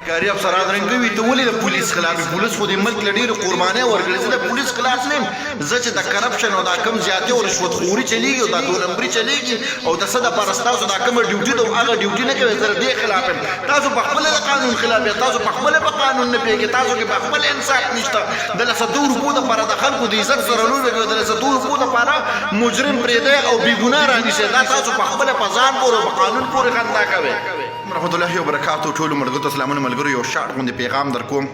کاری افسران رنګوي ته ولې د پولیس خلاف پولیس خو د ملک لډیر قرباني ورکړي زه د پولیس خلاف نیم زه چې د کرپشن او د کم زیاتې او رشوت خوري چلیږي او د 2 نمبري چلیږي او د صد پرستاسو د کم ډیوټي د هغه ډیوټي نه کوي زه د خلاف تاسو په خپل قانون خلاف تاسو په خپل په قانون نه پیږي تاسو کې په خپل انصاف نشته د 100 روپو د پر د خلکو د عزت سره لوي د 100 روپو د پر مجرم پرې او بی ګناه رانیسي دا تاسو په خپل په ځان پورې په قانون پورې خندا کوي رحمت الله وبرکاتو ټول ملګرو سلامونه ملګرو یو شارټ غونډه پیغام در کوم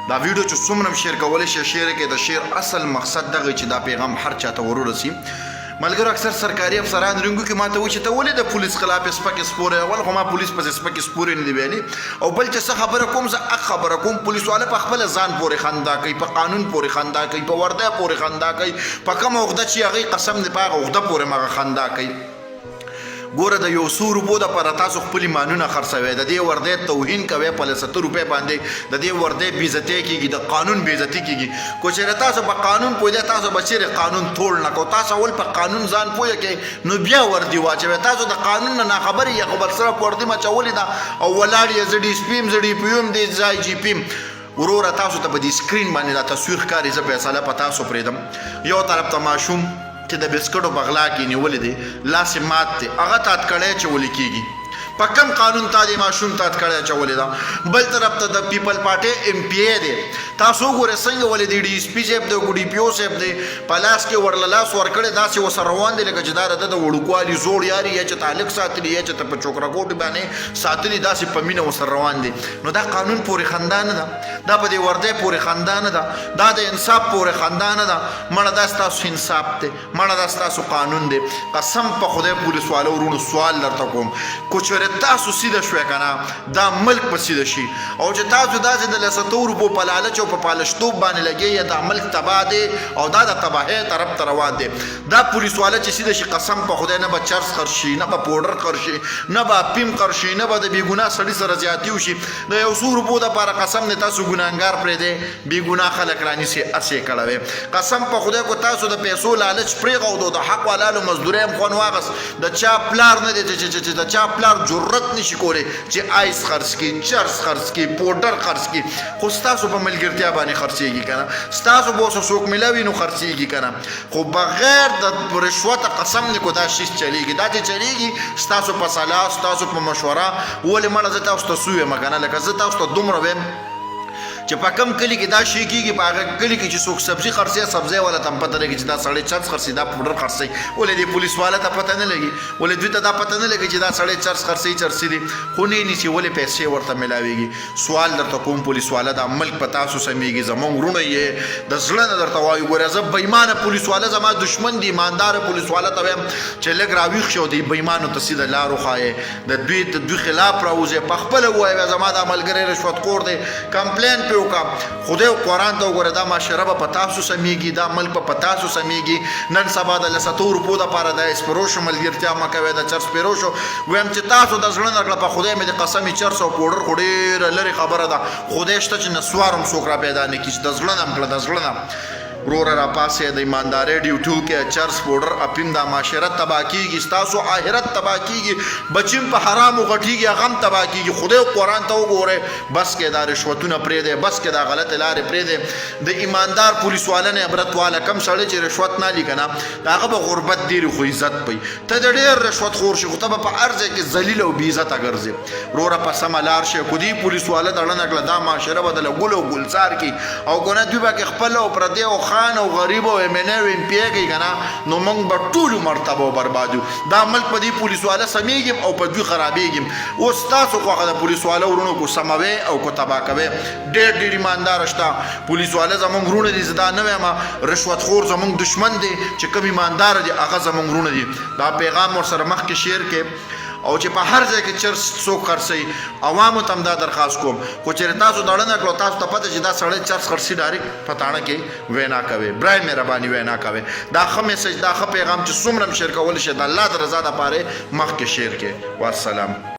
دا ویډیو چې څومره شیر کولای شي شیر کې د شیر اصل مقصد دغه چې دا پیغام هر چاته ورورسي ملګرو اکثر سرکاري افسران رنګو کې ماته و چې ته ولې د پولیس خلاف سپک سپوره اول خو ما پولیس په سپک سپوره نه دی ویلي او بل چې څه خبره کوم زه خبره کوم پولیس والا په خپل ځان پورې خندا کوي په قانون پورې خندا کوي په ورده پورې خندا کوي په کوم وخت چې هغه قسم نه پاغه وخت پورې مغه خندا کوي ګوره د یو 100 روپو د پر تاسو خپل مانونه خرڅوي د دې ورده توهین کوي په 70 روپے باندې د دې ورده بیزتی کیږي د قانون بیزتی کیږي کو چې تاسو په قانون پوهه تاسو بچره قانون توړ نه کو تاسو ول په قانون ځان پوهه کې نو بیا وردی واچوي تاسو د قانون نه خبري یا خبر سره وردی ما چولې دا او ولاړ یې زړی سپیم زړی پیوم دی ځای جی پیم ورور تاسو ته په دې سکرین باندې دا تصویر ښکاري زه فیصله په تاسو پرېدم یو طرف ته ماشوم چې د بسکټو بغلا کې نیولې دي لاس مات دي هغه تات کړی چې ولې کېږي په کم قانون تا دې ماشوم تات کړی چې ولې دا بل طرف ته د پیپل پارټي ایم پی ای دی تاسو ګوره څنګه ولې دی ډي اس پي صاحب دی ګوډي پی او صاحب دی په لاس کې ورله لاس ورکړی داسې وسره روان دی لکه چې دا د وړوکوالي زوړ یاري یا چې تعلق ساتلی یا چې ته په چوکره کوټ باندې ساتلی داسې په مینه وسره روان دی نو دا قانون پورې خندا نه ده دا په دې ورده پورې خندا نه ده دا د انصاف پورې خندا نه ده مړه دا ستاسو انصاف دی مړه دا ستاسو قانون دی قسم په خدای پولیس والو ورونو سوال درته کوم کوچره تاسو سیده شوي کنه دا ملک په سیده شي او چې تاسو داسې د 100 روپو په لالچ او په پالشتوب باندې لګي دا ملک تباه دی او دا د تباهۍ طرف ته روان دی دا پولیس والا چې سیده شي قسم په خدای نه به چرس خرشي نه به پوډر خرشي نه به پیم خرشي نه به د بی ګناه سړي سره زیاتی وشي د 100 روپو د لپاره قسم نه تاسو ګناهګار پرې دی بی ګناه خلک رانیسي اسې کړوي قسم په خدای کو تاسو د پیسو لالچ پرېغو د حق والالو مزدوري هم خون واغس د چا پلار نه دی چې د چا پلار جرأت نشي کولی چې آیس خرڅ کی چرس خرڅ کی پوډر خرڅ کی خو ستاسو په ملګرتیا باندې خرڅېږي کنه ستاسو به څوک ملاوي نو خرڅېږي کنه خو بغیر د رشوت قسم نه کو دا شی چلیږي دا چې چلیږي ستاسو په صلاح ستاسو په مشوره ولې مړه زه تاسو ته سوې مګنه لکه زه تاسو ته دومره ویم چې په کم کلی کې دا شی کېږي په هغه کلی کې چې څوک سبزي خرڅي سبزي ولا تم پته لګي چې دا سړی چرس خرڅي دا پوډر خرڅي ولې دې پولیس والا ته پته نه لګي ولې دوی ته دا پته نه لګي چې دا سړی چرس خرڅي چرسي دي خو نه نيسي ولې پیسې ورته ملاويږي سوال درته کوم پولیس والا دا ملک په تاسو سميږي زمونږ ورونه یې د زړه نه درته وایي ګوره زه بېمانه پولیس والا زما دشمن دي ایماندار پولیس والا ته وایم چې لږ راویښ شو دی بېمانو ته سیده لارو ښایې د دوی خلاف راوځي په خپله ووایي زما دا ملګری رشوتخور دی کمپلین پې وکړه خدای قرآن ته وګوره دا معاشره به په تاسو سمیږي دا ملک به په تاسو سمیږي نن سبا د 100 روپو دپاره د اسپروشو ملګرتیا مه کوئ د چرس پیروشو ویم چې تاسو د زړه نه کړه په خدای مې د قسم چرس او پوډر خو ډېره لرې خبره ده خدای شته چې نسوار هم څوک را پیدا نه کړي چې د زړه نه هم کړه د زړه نه وروره راپاسې د ایماندارۍ ډیوټو کې چرس پوډر اپیم دا معاشره تباه کېږي ستاسو آخرت تباه کېږي بچیم په حرامو غټېږي هغه هم تباه کېږي خدای قرآن ته وګورئ بس کې دا رشوتونه پرېږدئ بس کې دا غلطې لارې پرېږدئ د ایماندار پولیس والا نه عبرت والا کم سړی چې رشوت نه لي که نه د هغه به غربت ډېرې خو عزت پوي ته د ډېر رشوت خور شي خو ته به په هر ځای کې ذلیل او بې عزته ګرځې وروره په سمه لار شي خو دې پولیس والا دړه نه کړه دا معاشره به دله ګل او ګلزار کړي او که نه دوی به کې خپل او پردی او خان او غریب او ایم این او ایم پی کوي که نه نو موږ به ټولو مرتبه او برباد یو دا ملک په دې پولیس والا سمیږي او په دوی خرابېږي اوس تاسو خوښه د پولیس والا ورونو کو سموي او کو تباه کوي ډېر ډېر ایماندار شته پولیس والا زموږ ورونه دي زه دا نه وایم رشوتخور زموږ دشمن دی چې کوم ایماندار دي هغه زموږ ورونه دي دا پیغام ورسره مخکې شیر کې او چې په هر ځای کې چرس څوک خرڅوي عوامو ته هم دا درخواست کوم خو چېرې تاسو دړه نه کړو تاسو ته پته چې دا سړی چرس خرڅي ډایرکټ په تاڼه کې وینا کوي برای مهرباني وینا کوي دا ښه میسج دا ښه پیغام چې څومره هم شیر کولی شي د الله د رضا دپاره مخکې شیر کې والسلام